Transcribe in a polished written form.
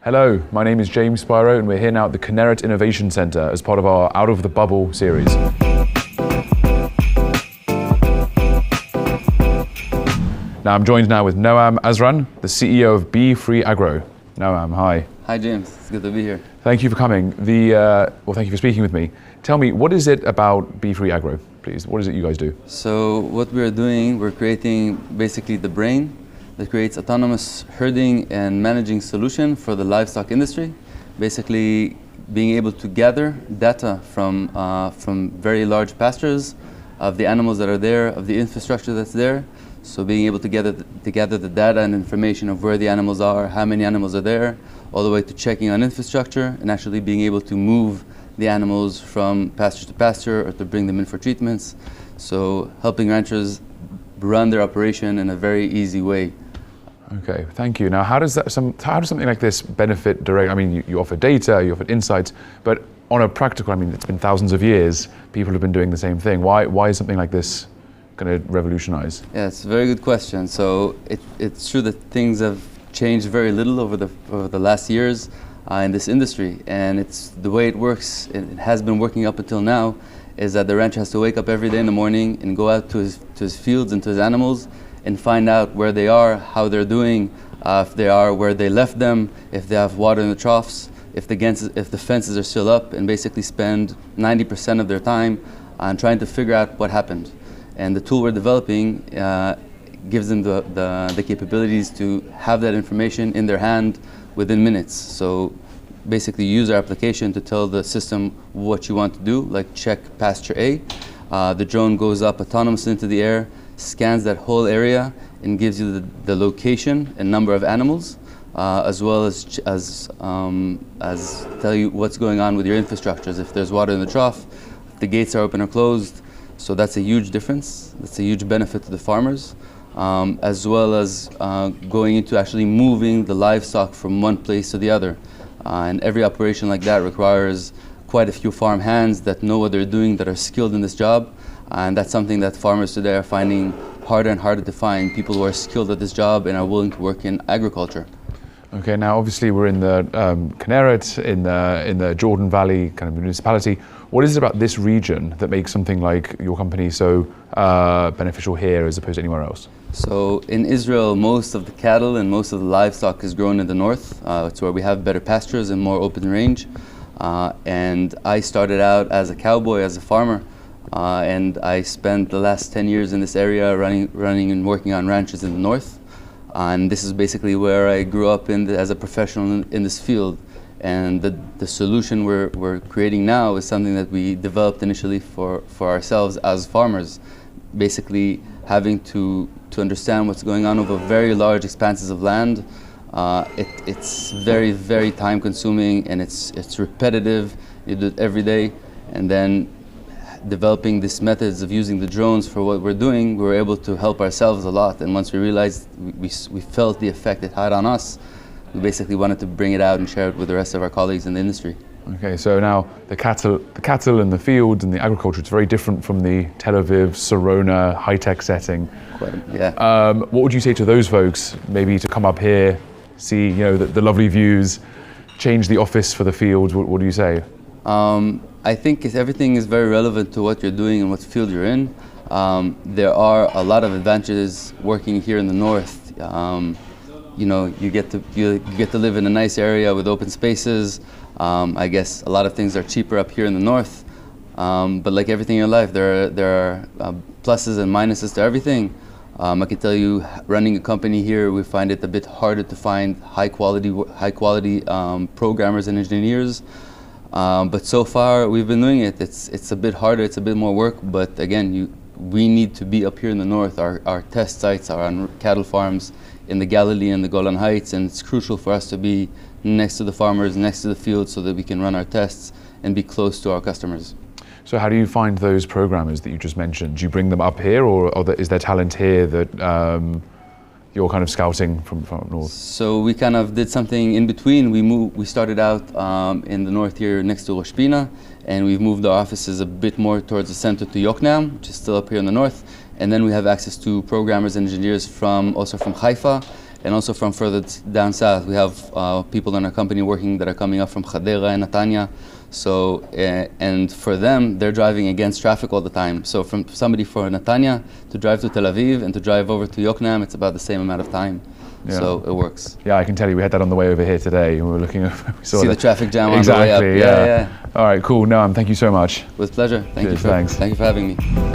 Hello, my name is James Spiro and we're here now at the Kinneret Innovation Center as part of our Out of the Bubble series. Now I'm joined now with Noam Azran, the CEO of BeeFree Agro. Noam, hi. Hi James, it's good to be here. Thank you for coming. Thank you for speaking with me. Tell me, what is it about BeeFree Agro, please? What is it you guys do? So what we're doing, we're creating basically the brain that creates autonomous herding and managing solution for the livestock industry. Basically being able to gather data from very large pastures of the animals that are there, of the infrastructure that's there. So being able to gather the data and information of where the animals are, how many animals are there, all the way to checking on infrastructure and actually being able to move the animals from pasture to pasture or to bring them in for treatments. So helping ranchers run their operation in a very easy way. Okay, thank you. Now, how does something like this benefit direct? I mean, you offer data, you offer insights, but on a practical, I mean, it's been thousands of years. People have been doing the same thing. Why is something like this going to revolutionize? Yeah, it's a very good question. So it's true that things have changed very little over the last years in this industry, and it's the way it works. It has been working up until now. Is that the rancher has to wake up every day in the morning and go out to his fields and to his animals and find out where they are, how they're doing, if they are where they left them, if they have water in the troughs, if the fences are still up, and basically spend 90% of their time on trying to figure out what happened. And the tool we're developing gives them the capabilities to have that information in their hand within minutes. So basically use our application to tell the system what you want to do, like check pasture A. The drone goes up autonomously into the air, scans that whole area and gives you the location and number of animals, as well as tell you what's going on with your infrastructures, if there's water in the trough, if the gates are open or closed. So that's a huge difference. That's a huge benefit to the farmers, as well as going into actually moving the livestock from one place to the other. And every operation like that requires quite a few farm hands that know what they're doing, that are skilled in this job. And that's something that farmers today are finding harder and harder to find, people who are skilled at this job and are willing to work in agriculture. Okay, now obviously we're in the Kinneret, in the Jordan Valley kind of municipality. What is it about this region that makes something like your company so beneficial here as opposed to anywhere else? So in Israel, most of the cattle and most of the livestock is grown in the north. It's where we have better pastures and more open range. And I started out as a cowboy, as a farmer. And I spent the last 10 years in this area running and working on ranches in the north. And this is basically where I grew up as a professional in this field. And the solution we're creating now is something that we developed initially for ourselves as farmers. Basically having to understand what's going on over very large expanses of land. It's very, very time consuming and it's repetitive. You do it every day. And then developing these methods of using the drones for what we're doing, we were able to help ourselves a lot. And once we realized, we felt the effect it had on us, we basically wanted to bring it out and share it with the rest of our colleagues in the industry. Okay, so now the cattle and the fields and the agriculture, it's very different from the Tel Aviv, Sarona, high-tech setting. Yeah. What would you say to those folks, maybe to come up here, see the lovely views, change the office for the fields? What do you say? I think everything is very relevant to what you're doing and what field you're in. There are a lot of advantages working here in the north. You get to live in a nice area with open spaces. I guess a lot of things are cheaper up here in the north. But like everything in life, there are pluses and minuses to everything. I can tell you, running a company here, we find it a bit harder to find high quality programmers and engineers. But so far we've been doing it. It's a bit harder, it's a bit more work, but again, we need to be up here in the north. Our test sites are on cattle farms in the Galilee and the Golan Heights, and it's crucial for us to be next to the farmers, next to the fields, so that we can run our tests and be close to our customers. So how do you find those programmers that you just mentioned? Do you bring them up here, or is there talent here that you're kind of scouting from up north? So we kind of did something in between. We started out in the north here next to Rosh Pina, and we've moved our offices a bit more towards the center to Yokneam, which is still up here in the north. And then we have access to programmers and engineers also from Haifa and also from further down south. We have people in our company working that are coming up from Khadera and Netanya. So, and for them, they're driving against traffic all the time. So from somebody for Netanya to drive to Tel Aviv and to drive over to Yokneam, it's about the same amount of time. Yeah. So it works. Yeah, I can tell you, we had that on the way over here today. We were looking over, we saw See the traffic jam on exactly, the way up. Yeah. All right, cool. Noam, thank you so much. With pleasure. Thank you. Thanks. Thank you for having me.